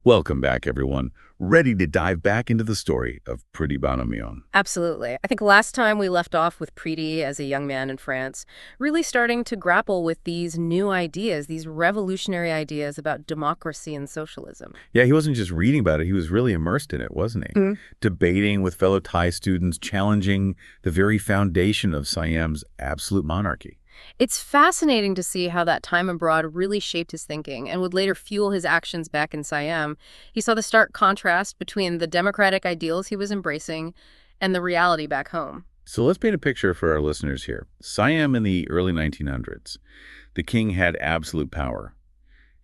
Welcome back, everyone. Ready to dive back into the story of Pridi Banomyong. Absolutely. I think last time we left off with Pridi as a young man in France, really starting to grapple with these new ideas, these revolutionary ideas about democracy and socialism. Yeah, he wasn't just reading about it, he was really immersed in it, wasn't he? Mhm. Debating with fellow Thai students, challenging the very foundation of Siam's absolute monarchy. It's fascinating to see how that time abroad really shaped his thinking and would later fuel his actions back in Siam. He saw the stark contrast between the democratic ideals he was embracing and the reality back home. So let's paint a picture for our listeners here. Siam in the early 1900s. The king had absolute power,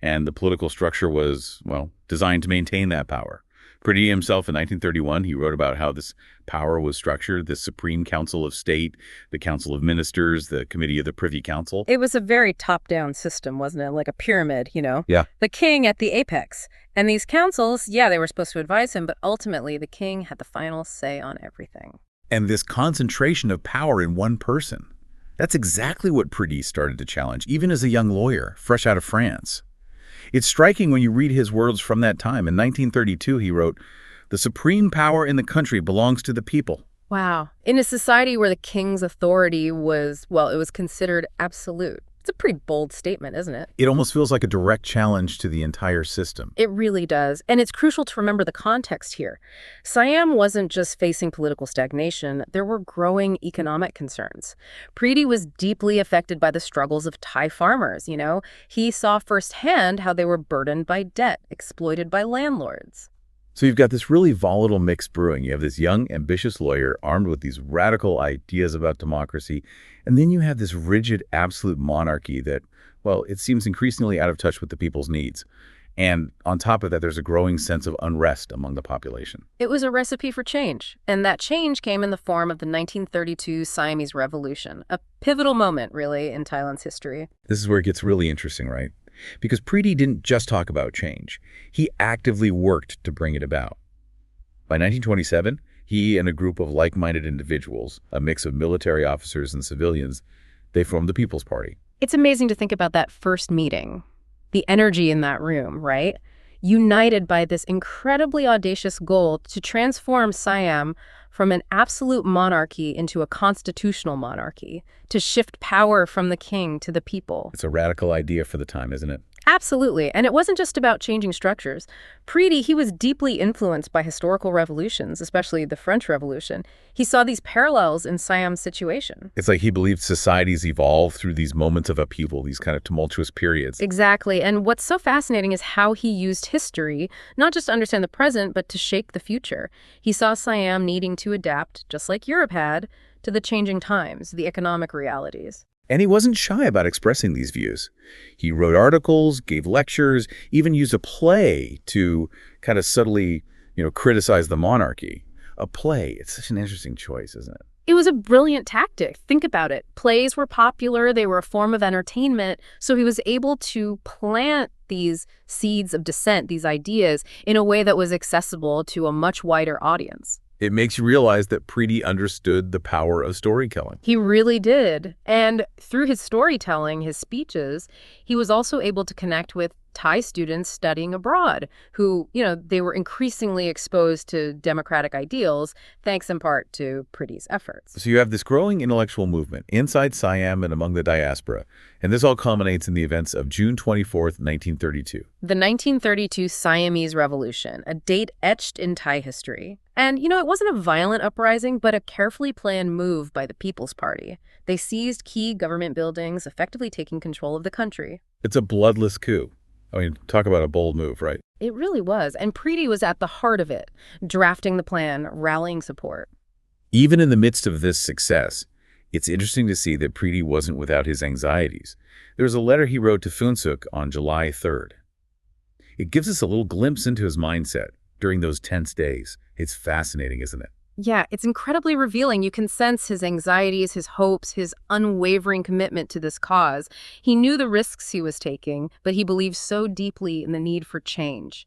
and the political structure was, well, designed to maintain that power. Pridi himself in 1931, he wrote about how this power was structured, the Supreme Council of State, the Council of Ministers, the Committee of the Privy Council. It was a very top-down system, wasn't it? Like a pyramid. Yeah. The king at the apex. And these councils, yeah, they were supposed to advise him, but ultimately the king had the final say on everything. And this concentration of power in one person, that's exactly what Pridi started to challenge, even as a young lawyer, fresh out of France. It's striking when you read his words from that time. In 1932, he wrote, "The supreme power in the country belongs to the people." Wow. In a society where the king's authority was, well, it was considered absolute. It's a pretty bold statement, isn't it? It almost feels like a direct challenge to the entire system. It really does. And it's crucial to remember the context here. Siam wasn't just facing political stagnation. There were growing economic concerns. Pridi was deeply affected by the struggles of Thai farmers. He saw firsthand how they were burdened by debt, exploited by landlords. So you've got this really volatile mix brewing. You have this young, ambitious lawyer armed with these radical ideas about democracy, and then you have this rigid, absolute monarchy that, well, it seems increasingly out of touch with the people's needs. And on top of that, there's a growing sense of unrest among the population. It was a recipe for change, and that change came in the form of the 1932 Siamese Revolution, a pivotal moment, really, in Thailand's history. This is where it gets really interesting, right? Because Pridi didn't just talk about change. He actively worked to bring it about. By 1927, he and a group of like-minded individuals, a mix of military officers and civilians, they formed the People's Party. It's amazing to think about that first meeting, the energy in that room, right? United by this incredibly audacious goal to transform Siam from an absolute monarchy into a constitutional monarchy, to shift power from the king to the people. It's a radical idea for the time, isn't it? Absolutely. And it wasn't just about changing structures. Pridi, he was deeply influenced by historical revolutions, especially the French Revolution. He saw these parallels in Siam's situation. It's like he believed societies evolve through these moments of upheaval, these kind of tumultuous periods. Exactly. And what's so fascinating is how he used history, not just to understand the present, but to shape the future. He saw Siam needing to adapt, just like Europe had, to the changing times, the economic realities. And he wasn't shy about expressing these views. He wrote articles, gave lectures, even used a play to kind of subtly, criticize the monarchy. A play, it's such an interesting choice, isn't it? It was a brilliant tactic. Think about it. Plays were popular. They were a form of entertainment. So he was able to plant these seeds of dissent, these ideas, in a way that was accessible to a much wider audience. It makes you realize that Pridi understood the power of storytelling. He really did. And through his storytelling, his speeches, he was also able to connect with Thai students studying abroad who, they were increasingly exposed to democratic ideals, thanks in part to Pridi's efforts. So you have this growing intellectual movement inside Siam and among the diaspora, and this all culminates in the events of June 24th, 1932. The 1932 Siamese Revolution, a date etched in Thai history. And, it wasn't a violent uprising, but a carefully planned move by the People's Party. They seized key government buildings, effectively taking control of the country. It's a bloodless coup. I mean, talk about a bold move, right? It really was. And Pridi was at the heart of it, drafting the plan, rallying support. Even in the midst of this success, it's interesting to see that Pridi wasn't without his anxieties. There's a letter he wrote to Pasuk on July 3rd. It gives us a little glimpse into his mindset during those tense days. It's fascinating, isn't it? Yeah, it's incredibly revealing. You can sense his anxieties, his hopes, his unwavering commitment to this cause. He knew the risks he was taking, but he believed so deeply in the need for change.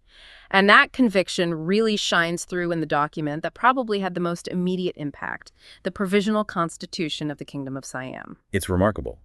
And that conviction really shines through in the document that probably had the most immediate impact, the Provisional Constitution of the Kingdom of Siam. It's remarkable.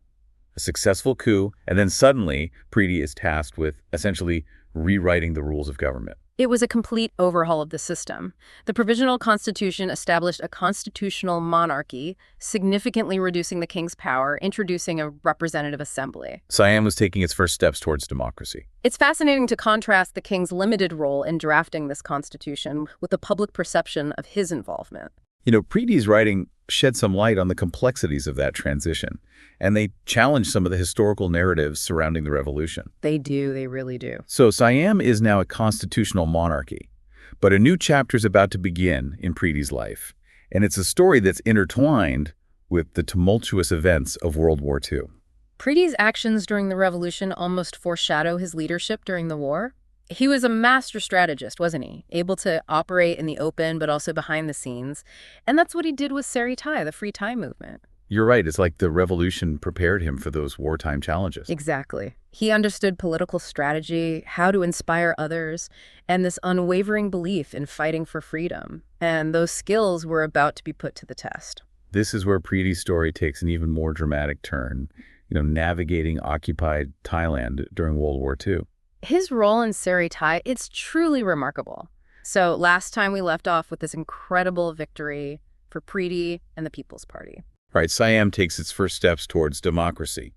A successful coup, and then suddenly Pridi is tasked with essentially rewriting the rules of government. It was a complete overhaul of the system. The Provisional Constitution established a constitutional monarchy, significantly reducing the king's power, introducing a representative assembly. Siam was taking its first steps towards democracy. It's fascinating to contrast the king's limited role in drafting this constitution with the public perception of his involvement. Pridi's writing shed some light on the complexities of that transition, and they challenged some of the historical narratives surrounding the revolution. They do, they really do. So Siam is now a constitutional monarchy, but a new chapter is about to begin in Pridi's life, and it's a story that's intertwined with the tumultuous events of World War II. Pridi's actions during the revolution almost foreshadow his leadership during the war. He was a master strategist, wasn't he? Able to operate in the open, but also behind the scenes. And that's what he did with Seri Thai, the Free Thai movement. You're right. It's like the revolution prepared him for those wartime challenges. Exactly. He understood political strategy, how to inspire others, and this unwavering belief in fighting for freedom. And those skills were about to be put to the test. This is where Pridi's story takes an even more dramatic turn, navigating occupied Thailand during World War II. His role in Seri Thai, it's truly remarkable. So last time we left off with this incredible victory for Pridi and the People's Party. Right, Siam takes its first steps towards democracy,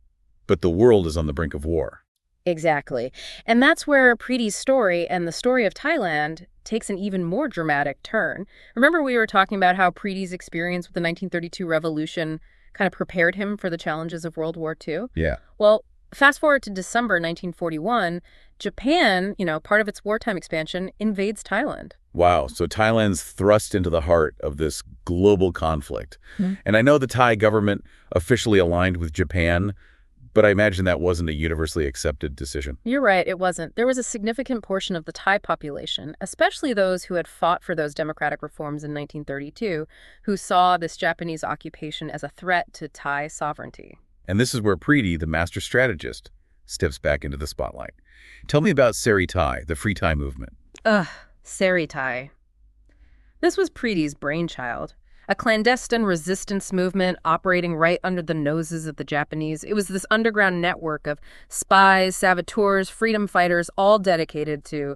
but the world is on the brink of war. Exactly. And that's where Pridi's story and the story of Thailand takes an even more dramatic turn. Remember we were talking about how Pridi's experience with the 1932 revolution kind of prepared him for the challenges of World War II? Yeah. Well, fast forward to December 1941, Japan, part of its wartime expansion, invades Thailand. Wow. So Thailand's thrust into the heart of this global conflict. Mm-hmm. And I know the Thai government officially aligned with Japan, but I imagine that wasn't a universally accepted decision. You're right, it wasn't. There was a significant portion of the Thai population, especially those who had fought for those democratic reforms in 1932, who saw this Japanese occupation as a threat to Thai sovereignty. And this is where Pridi, the master strategist, steps back into the spotlight. Tell me about Seri Thai, the Free Thai movement. Seri Thai. This was Pridi's brainchild, a clandestine resistance movement operating right under the noses of the Japanese. It was this underground network of spies, saboteurs, freedom fighters, all dedicated to,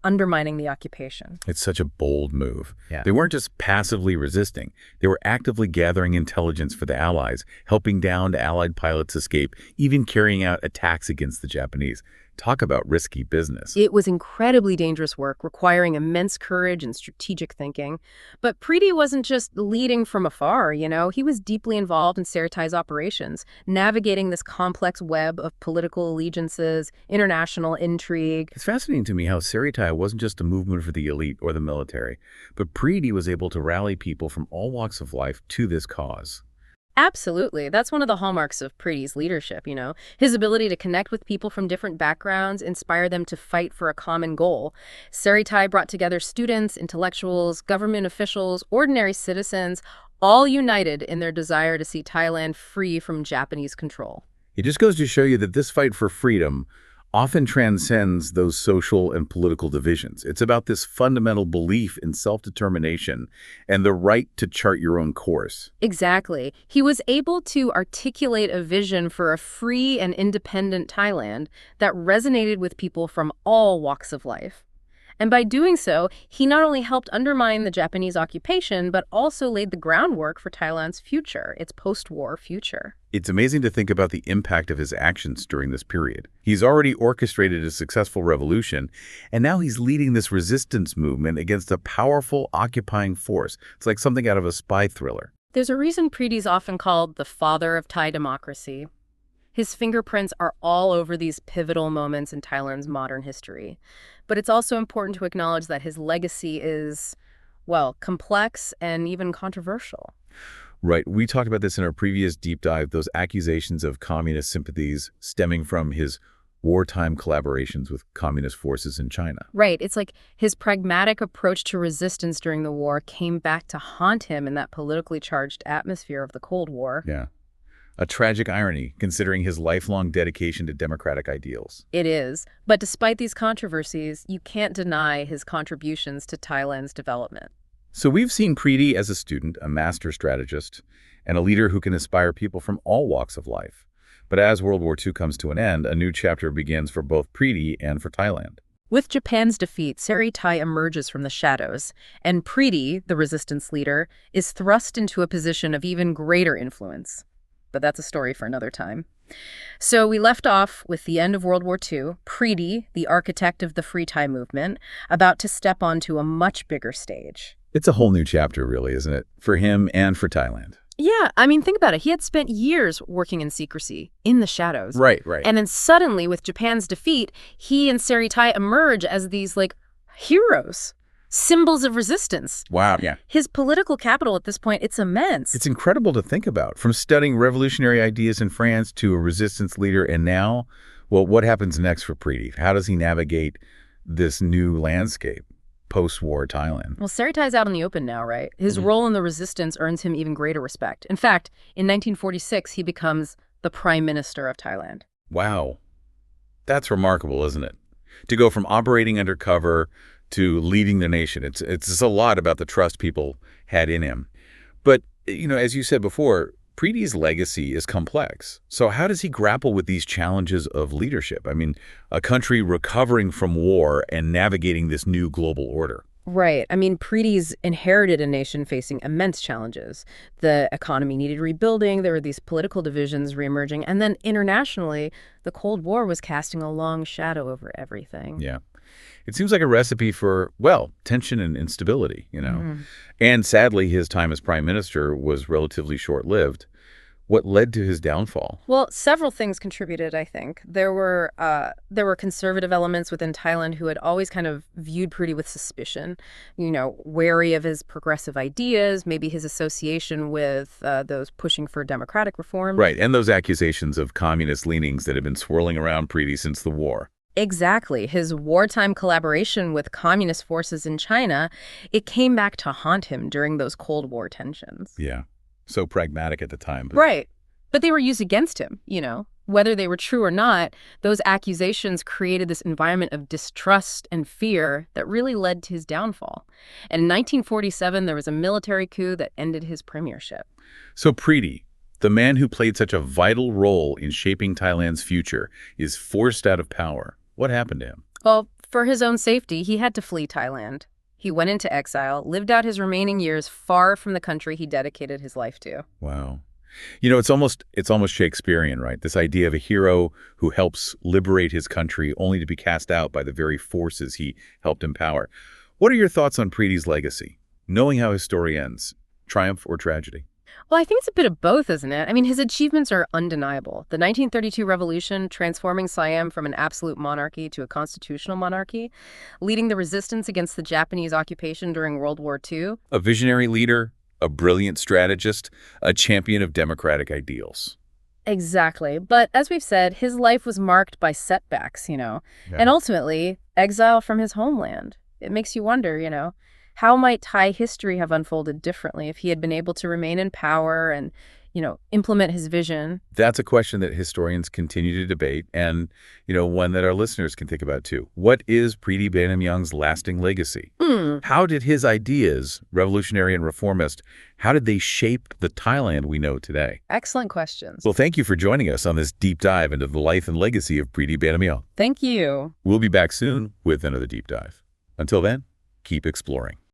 undermining the occupation. It's such a bold move. Yeah. They weren't just passively resisting. They were actively gathering intelligence for the Allies, helping downed Allied pilots escape, even carrying out attacks against the Japanese. Talk about risky business. It was incredibly dangerous work, requiring immense courage and strategic thinking. But Pridi wasn't just leading from afar, He was deeply involved in Seri Thai's operations, navigating this complex web of political allegiances, international intrigue. It's fascinating to me how Seri Thai wasn't just a movement for the elite or the military, but Pridi was able to rally people from all walks of life to this cause. Absolutely. That's one of the hallmarks of Pridi's leadership, His ability to connect with people from different backgrounds, inspire them to fight for a common goal. Seri Thai brought together students, intellectuals, government officials, ordinary citizens, all united in their desire to see Thailand free from Japanese control. It just goes to show you that this fight for freedom often transcends those social and political divisions. It's about this fundamental belief in self-determination and the right to chart your own course. Exactly. He was able to articulate a vision for a free and independent Thailand that resonated with people from all walks of life. And by doing so, he not only helped undermine the Japanese occupation, but also laid the groundwork for Thailand's future, its post-war future. It's amazing to think about the impact of his actions during this period. He's already orchestrated a successful revolution, and now he's leading this resistance movement against a powerful occupying force. It's like something out of a spy thriller. There's a reason Pridi's often called the father of Thai democracy. His fingerprints are all over these pivotal moments in Thailand's modern history. But it's also important to acknowledge that his legacy is, complex and even controversial. Right. We talked about this in our previous deep dive, those accusations of communist sympathies stemming from his wartime collaborations with communist forces in China. Right. It's like his pragmatic approach to resistance during the war came back to haunt him in that politically charged atmosphere of the Cold War. Yeah. A tragic irony, considering his lifelong dedication to democratic ideals. It is. But despite these controversies, you can't deny his contributions to Thailand's development. So we've seen Pridi as a student, a master strategist, and a leader who can inspire people from all walks of life. But as World War II comes to an end, a new chapter begins for both Pridi and for Thailand. With Japan's defeat, Thai emerges from the shadows, and Pridi, the resistance leader, is thrust into a position of even greater influence. But that's a story for another time. So we left off with the end of World War II, Pridi, the architect of the Free Thai movement, about to step onto a much bigger stage. It's a whole new chapter, really, isn't it? For him and for Thailand. Yeah, I mean, think about it. He had spent years working in secrecy, in the shadows. Right. And then suddenly, with Japan's defeat, he and Thai emerge as these, heroes, symbols of resistance. Wow. Yeah. His political capital at this point, it's immense. It's incredible to think about. From studying revolutionary ideas in France to a resistance leader, and now, well, what happens next for Pridi? How does he navigate this new landscape? Post-war Thailand. Well, Thai's out in the open now, right? His role in the resistance earns him even greater respect. In fact, in 1946, he becomes the Prime Minister of Thailand. Wow. That's remarkable, isn't it? To go from operating undercover to leading the nation. It's just a lot about the trust people had in him. But, as you said before, Pridi's legacy is complex. So how does he grapple with these challenges of leadership? I mean, a country recovering from war and navigating this new global order. Right. I mean, Pridi's inherited a nation facing immense challenges. The economy needed rebuilding, there were these political divisions reemerging, and then internationally, the Cold War was casting a long shadow over everything. Yeah. It seems like a recipe for, tension and instability, And sadly, his time as prime minister was relatively short-lived. What led to his downfall? Well, several things contributed, I think. There were conservative elements within Thailand who had always kind of viewed Pridi with suspicion, wary of his progressive ideas, maybe his association with those pushing for democratic reform. Right, and those accusations of communist leanings that had been swirling around Pridi since the war. Exactly. His wartime collaboration with communist forces in China, it came back to haunt him during those Cold War tensions. Yeah. So pragmatic at the time. Right. But they were used against him, Whether they were true or not, those accusations created this environment of distrust and fear that really led to his downfall. And in 1947, there was a military coup that ended his premiership. So Pridi, the man who played such a vital role in shaping Thailand's future, is forced out of power. What happened to him? Well, for his own safety, he had to flee Thailand. He went into exile, lived out his remaining years far from the country he dedicated his life to. Wow. It's almost Shakespearean, right? This idea of a hero who helps liberate his country only to be cast out by the very forces he helped empower. What are your thoughts on Pridi's legacy? Knowing how his story ends, triumph or tragedy? Well, I think it's a bit of both, isn't it? I mean, his achievements are undeniable. The 1932 revolution, transforming Siam from an absolute monarchy to a constitutional monarchy, leading the resistance against the Japanese occupation during World War II. A visionary leader, a brilliant strategist, a champion of democratic ideals. Exactly. But as we've said, his life was marked by setbacks, Yeah. and ultimately exile from his homeland. It makes you wonder, how might Thai history have unfolded differently if he had been able to remain in power and, implement his vision? That's a question that historians continue to debate and, one that our listeners can think about too. What is Pridi Banomyong's lasting legacy? How did his ideas, revolutionary and reformist, how did they shape the Thailand we know today? Excellent questions. Well, thank you for joining us on this deep dive into the life and legacy of Pridi Banomyong. Thank you. We'll be back soon with another deep dive. Until then, keep exploring.